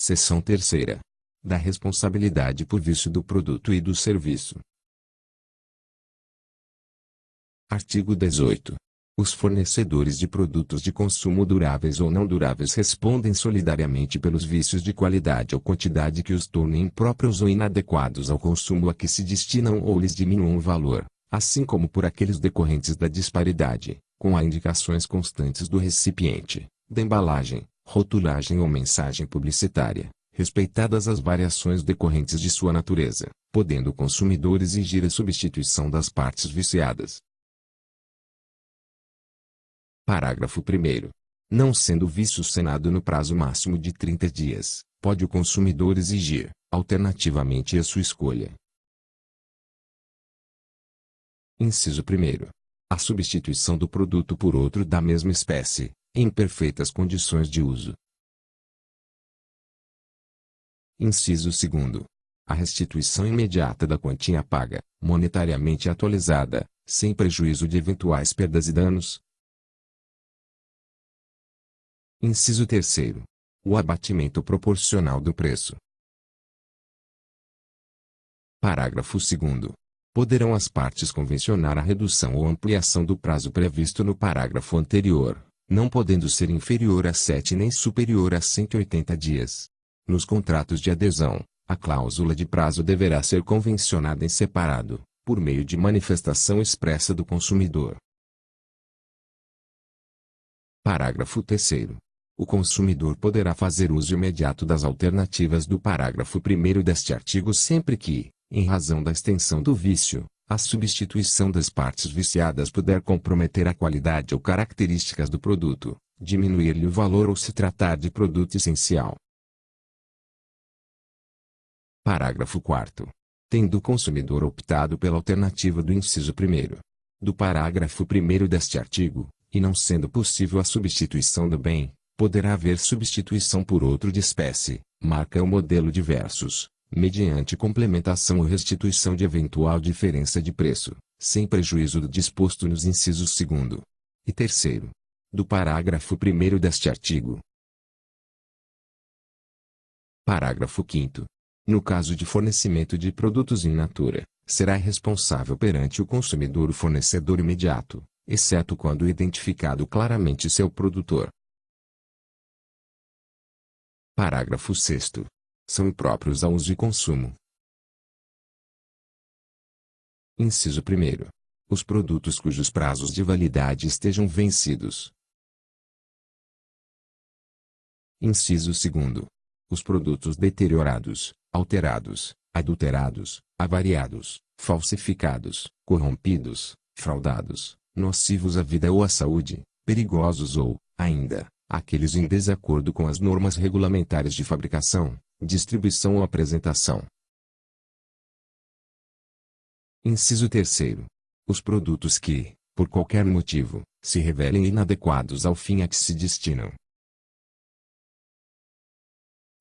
Seção 3ª. Da responsabilidade por vício do produto e do serviço. Artigo 18. Os fornecedores de produtos de consumo duráveis ou não duráveis respondem solidariamente pelos vícios de qualidade ou quantidade que os tornem impróprios ou inadequados ao consumo a que se destinam ou lhes diminuam o valor, assim como por aqueles decorrentes da disparidade, com as indicações constantes do recipiente, da embalagem, rotulagem ou mensagem publicitária, respeitadas as variações decorrentes de sua natureza, podendo o consumidor exigir a substituição das partes viciadas. Parágrafo 1º. Não sendo o vício sanado no prazo máximo de 30 dias, pode o consumidor exigir, alternativamente à sua escolha. Inciso 1º. A substituição do produto por outro da mesma espécie, em perfeitas condições de uso. Inciso 2º. A restituição imediata da quantia paga, monetariamente atualizada, sem prejuízo de eventuais perdas e danos. Inciso 3º. O abatimento proporcional do preço. Parágrafo 2º. Poderão as partes convencionar a redução ou ampliação do prazo previsto no parágrafo anterior, não podendo ser inferior a 7 nem superior a 180 dias. Nos contratos de adesão, a cláusula de prazo deverá ser convencionada em separado, por meio de manifestação expressa do consumidor. Parágrafo 3º. O consumidor poderá fazer uso imediato das alternativas do parágrafo 1º deste artigo sempre que, em razão da extensão do vício, a substituição das partes viciadas puder comprometer a qualidade ou características do produto, diminuir-lhe o valor ou se tratar de produto essencial. Parágrafo 4º. Tendo o consumidor optado pela alternativa do inciso 1º do parágrafo 1º deste artigo, e não sendo possível a substituição do bem, poderá haver substituição por outro de espécie, marca ou modelo diversos, mediante complementação ou restituição de eventual diferença de preço, sem prejuízo do disposto nos incisos 2º e 3º do parágrafo 1º deste artigo. Parágrafo 5º. No caso de fornecimento de produtos in natura, será responsável perante o consumidor o fornecedor imediato, exceto quando identificado claramente seu produtor. Parágrafo 6º. São impróprios a uso e consumo. Inciso 1º. Os produtos cujos prazos de validade estejam vencidos. Inciso 2º. Os produtos deteriorados, alterados, adulterados, avariados, falsificados, corrompidos, fraudados, nocivos à vida ou à saúde, perigosos ou, ainda, aqueles em desacordo com as normas regulamentares de fabricação, distribuição ou apresentação. Inciso 3º. Os produtos que, por qualquer motivo, se revelem inadequados ao fim a que se destinam.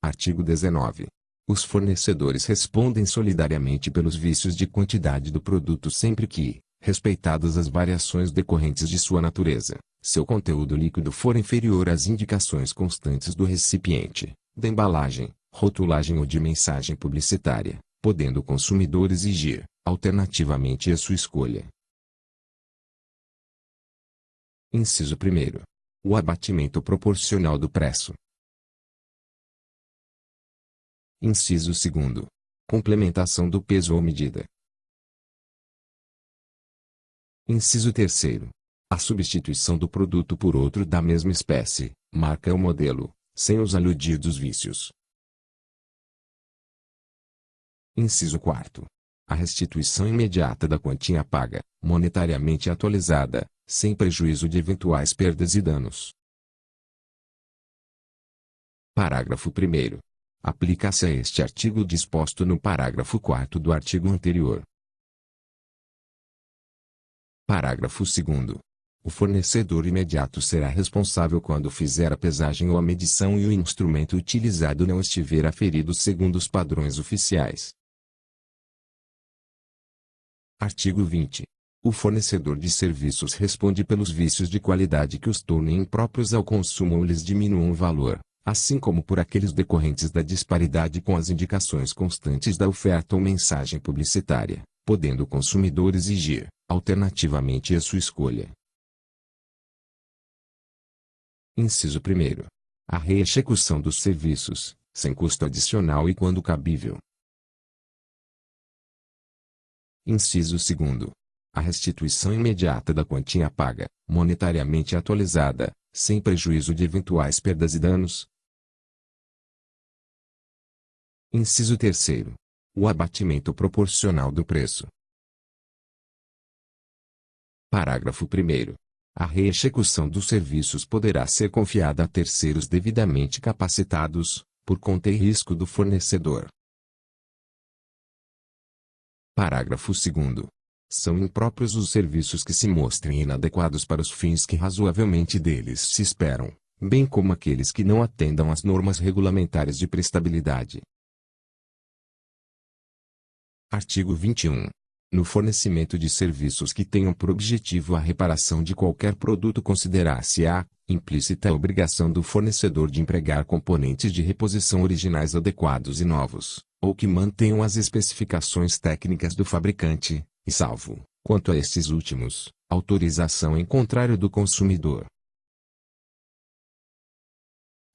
Artigo 19. Os fornecedores respondem solidariamente pelos vícios de quantidade do produto sempre que, respeitadas as variações decorrentes de sua natureza, seu conteúdo líquido for inferior às indicações constantes do recipiente, da embalagem, rotulagem ou de mensagem publicitária, podendo o consumidor exigir, alternativamente à sua escolha. Inciso 1º. O abatimento proporcional do preço. Inciso 2º. Complementação do peso ou medida. Inciso 3º. A substituição do produto por outro da mesma espécie, marca ou modelo, sem os aludidos vícios. Inciso 4º. A restituição imediata da quantia paga, monetariamente atualizada, sem prejuízo de eventuais perdas e danos. Parágrafo 1º. Aplica-se a este artigo o disposto no parágrafo 4º do artigo anterior. Parágrafo 2º. O fornecedor imediato será responsável quando fizer a pesagem ou a medição e o instrumento utilizado não estiver aferido segundo os padrões oficiais. Artigo 20. O fornecedor de serviços responde pelos vícios de qualidade que os tornem impróprios ao consumo ou lhes diminuam o valor, assim como por aqueles decorrentes da disparidade com as indicações constantes da oferta ou mensagem publicitária, podendo o consumidor exigir, alternativamente a sua escolha. Inciso 1º. A reexecução dos serviços, sem custo adicional e quando cabível. Inciso 2º. A restituição imediata da quantia paga, monetariamente atualizada, sem prejuízo de eventuais perdas e danos. Inciso 3º. O abatimento proporcional do preço. Parágrafo 1º. A reexecução dos serviços poderá ser confiada a terceiros devidamente capacitados, por conta e risco do fornecedor. Parágrafo 2º. São impróprios os serviços que se mostrem inadequados para os fins que razoavelmente deles se esperam, bem como aqueles que não atendam às normas regulamentares de prestabilidade. Artigo 21. No fornecimento de serviços que tenham por objetivo a reparação de qualquer produto considerar-se-á implícita a obrigação do fornecedor de empregar componentes de reposição originais adequados e novos, ou que mantenham as especificações técnicas do fabricante, e salvo, quanto a estes últimos, autorização em contrário do consumidor.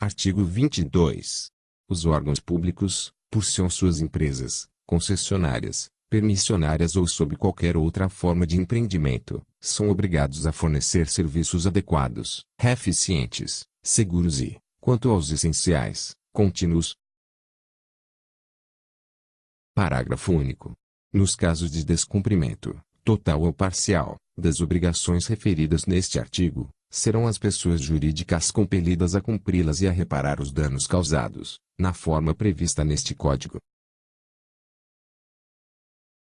Artigo 22. Os órgãos públicos, por serem suas empresas, concessionárias, permissionárias ou sob qualquer outra forma de empreendimento, são obrigados a fornecer serviços adequados, eficientes, seguros e, quanto aos essenciais, contínuos. Parágrafo único. Nos casos de descumprimento, total ou parcial, das obrigações referidas neste artigo, serão as pessoas jurídicas compelidas a cumpri-las e a reparar os danos causados, na forma prevista neste Código.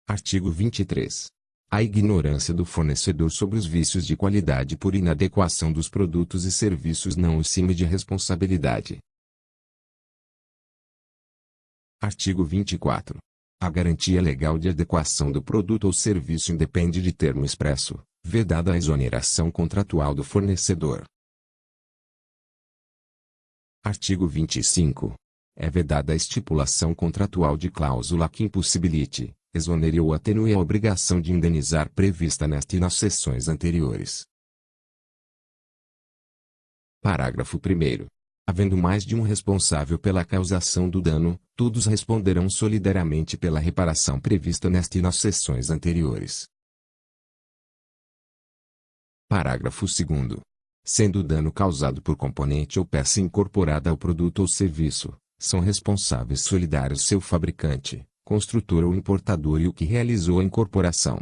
Artigo 23. A ignorância do fornecedor sobre os vícios de qualidade por inadequação dos produtos e serviços não o exime de responsabilidade. Artigo 24. A garantia legal de adequação do produto ou serviço independe de termo expresso, vedada a exoneração contratual do fornecedor. Artigo 25. É vedada a estipulação contratual de cláusula que impossibilite, exonere ou atenue a obrigação de indenizar prevista nesta e nas seções anteriores. Parágrafo 1º. Havendo mais de um responsável pela causação do dano, todos responderão solidariamente pela reparação prevista nesta e nas seções anteriores. Parágrafo 2º. Sendo o dano causado por componente ou peça incorporada ao produto ou serviço, são responsáveis solidários seu fabricante, construtor ou importador e o que realizou a incorporação.